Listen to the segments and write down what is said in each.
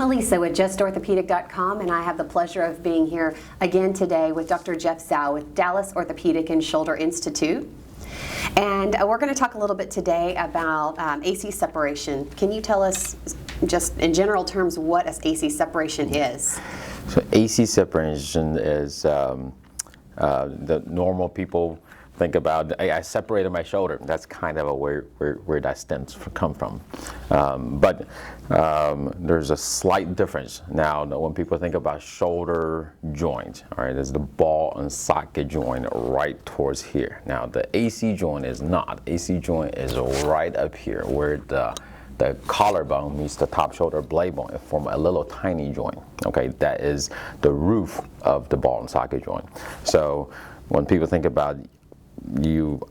Elisa with JustOrthopedic.com, and I have the pleasure of being here again today with Dr. Jeff Zhao with Dallas Orthopedic and Shoulder Institute. And we're going to talk a little bit today about AC separation. Can you tell us, just in general terms, what AC separation is? So AC separation is the normal people think about, I separated my shoulder. That's kind of where that stems come from. But there's a slight difference. Now, when people think about shoulder joint, all right, there's the ball and socket joint right towards here. Now, the AC joint is not. AC joint is right up here where the collarbone meets the top shoulder blade bone. It forms a little tiny joint. Okay, that is the roof of the ball and socket joint. So when people think about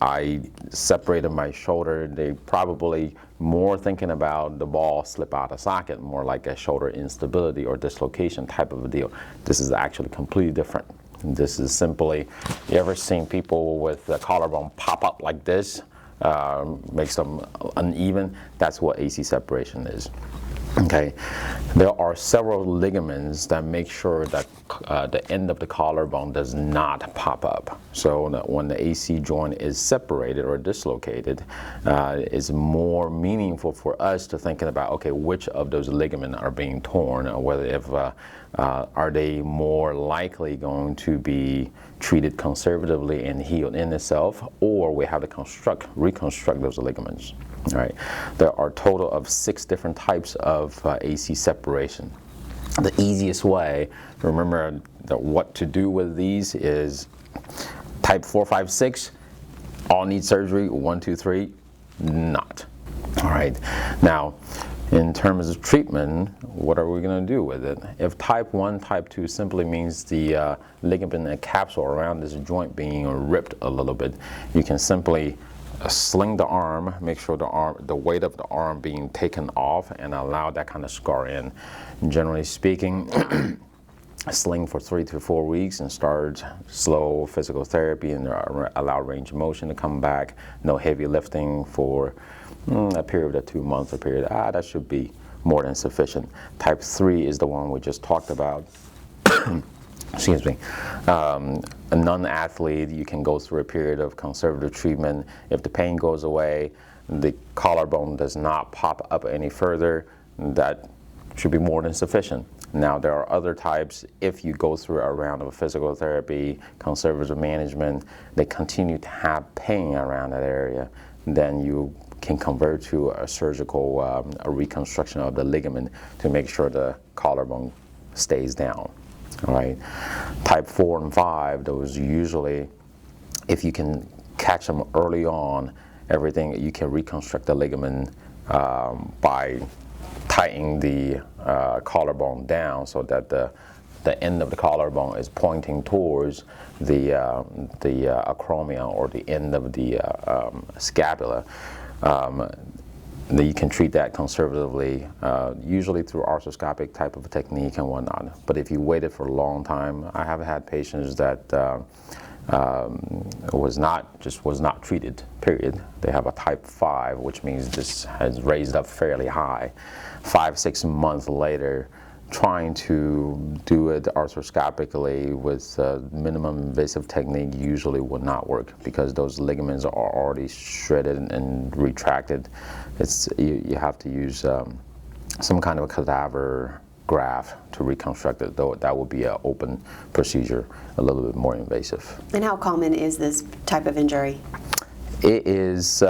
I separated my shoulder, they probably more thinking about the ball slip out of socket, more like a shoulder instability or dislocation type of a deal. This is actually completely different. This is simply, you ever seen people with the collarbone pop up like this, makes them uneven? That's what AC separation is. Okay, there are several ligaments that make sure that the end of the collarbone does not pop up. So that when the AC joint is separated or dislocated, it's more meaningful for us to thinking about, okay, which of those ligaments are being torn, or whether are they more likely going to be treated conservatively and healed in itself, or we have to reconstruct those ligaments. All right. There are a total of 6 different types of AC separation. The easiest way to remember what to do with these is type 4, 5, 6, all need surgery, 1, 2, 3, not. All right. Now, in terms of treatment, what are we going to do with it? If type 1, type 2 simply means the ligament and capsule around this joint being ripped a little bit, you can simply sling the arm, make sure the weight of the arm being taken off, and allow that kind of scar in. Generally speaking, sling for 3 to 4 weeks and start slow physical therapy and allow range of motion to come back. No heavy lifting for a period of 2 months, a period, that should be more than sufficient. Type 3 is the one we just talked about. Excuse me. A non-athlete, you can go through a period of conservative treatment. If the pain goes away, the collarbone does not pop up any further, that should be more than sufficient. Now, there are other types. If you go through a round of physical therapy, conservative management, they continue to have pain around that area, then you can convert to a surgical a reconstruction of the ligament to make sure the collarbone stays down. All right. Type 4 and 5, those usually, if you can catch them early on, everything, you can reconstruct the ligament by tightening the collarbone down so that the end of the collarbone is pointing towards the acromion, or the end of the scapula. You can treat that conservatively, usually through arthroscopic type of a technique and whatnot. But if you waited for a long time, I have had patients that was not treated, period. They have a type 5, which means this has raised up fairly high. 5, 6 months later, trying to do it arthroscopically with minimum invasive technique usually will not work, because those ligaments are already shredded and retracted. You have to use some kind of a cadaver graft to reconstruct it, though that would be an open procedure, a little bit more invasive. And how common is this type of injury? It is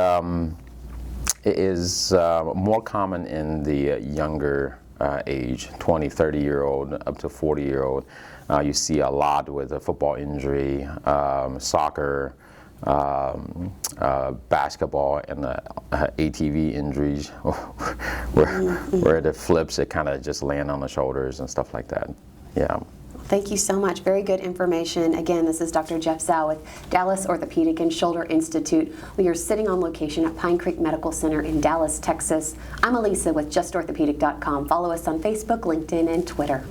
more common in the younger age, 20, 30-year-old up to 40-year-old. You see a lot with a football injury, soccer, basketball, and ATV injuries where the flips, it kind of just land on the shoulders and stuff like that. Yeah. Thank you so much. Very good information. Again, this is Dr. Jeff Zhao with Dallas Orthopedic and Shoulder Institute. We are sitting on location at Pine Creek Medical Center in Dallas, Texas. I'm Elisa with JustOrthopedic.com. Follow us on Facebook, LinkedIn, and Twitter.